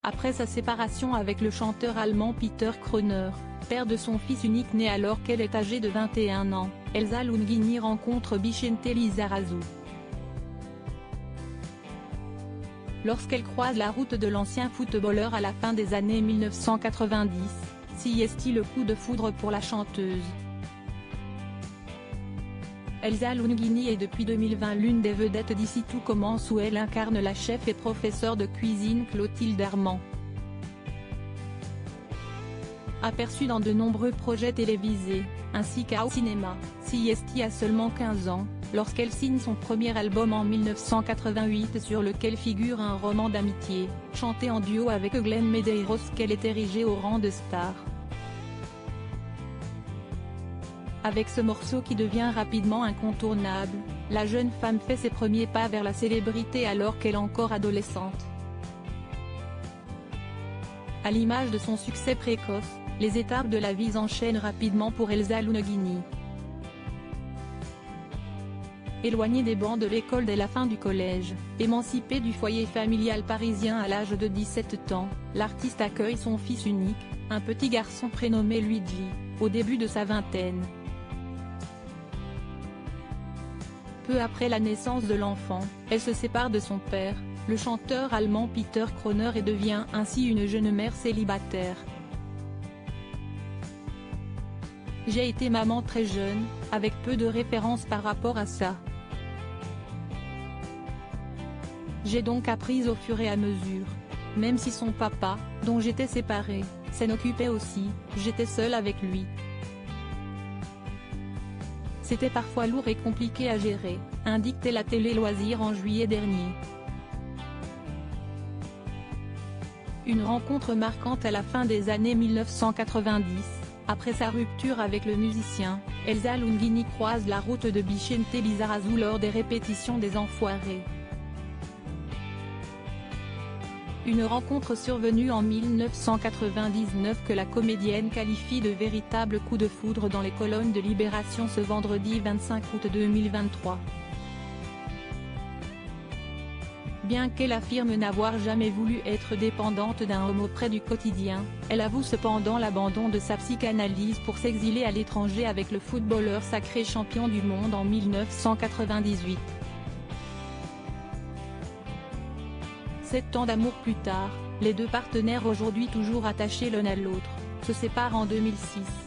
Après sa séparation avec le chanteur allemand Peter Kroner, père de son fils unique né alors qu'elle est âgée de 21 ans, Elsa Lungini rencontre Bicente Lizarazu. Lorsqu'elle croise la route de l'ancien footballeur à la fin des années 1990, s'y est-il le coup de foudre pour la chanteuse. Elsa Lungini est depuis 2020 l'une des vedettes d'Ici tout commence où elle incarne la chef et professeure de cuisine Clotilde Armand. Aperçue dans de nombreux projets télévisés, ainsi qu'au cinéma, Siesti a seulement 15 ans, lorsqu'elle signe son premier album en 1988 sur lequel figure un roman d'amitié, chanté en duo avec Glenn Medeiros qu'elle est érigée au rang de star. Avec ce morceau qui devient rapidement incontournable, la jeune femme fait ses premiers pas vers la célébrité alors qu'elle est encore adolescente. À l'image de son succès précoce, les étapes de la vie s'enchaînent rapidement pour Elsa Lungini. Éloignée des bancs de l'école dès la fin du collège, émancipée du foyer familial parisien à l'âge de 17 ans, l'artiste accueille son fils unique, un petit garçon prénommé Luigi, au début de sa vingtaine. Peu après la naissance de l'enfant, elle se sépare de son père, le chanteur allemand Peter Kroner et devient ainsi une jeune mère célibataire. J'ai été maman très jeune, avec peu de références par rapport à ça. J'ai donc appris au fur et à mesure. Même si son papa, dont j'étais séparée, s'en occupait aussi, j'étais seule avec lui. C'était parfois lourd et compliqué à gérer, indique la télé Loisirs en juillet dernier. Une rencontre marquante à la fin des années 1990, après sa rupture avec le musicien, Elsa Lungini croise la route de Bicente Lizarazu lors des répétitions des Enfoirés. Une rencontre survenue en 1999 que la comédienne qualifie de véritable coup de foudre dans les colonnes de Libération ce vendredi 25 août 2023. Bien qu'elle affirme n'avoir jamais voulu être dépendante d'un homme auprès du quotidien, elle avoue cependant l'abandon de sa psychanalyse pour s'exiler à l'étranger avec le footballeur sacré champion du monde en 1998. 7 ans d'amour plus tard, les deux partenaires aujourd'hui toujours attachés l'un à l'autre, se séparent en 2006.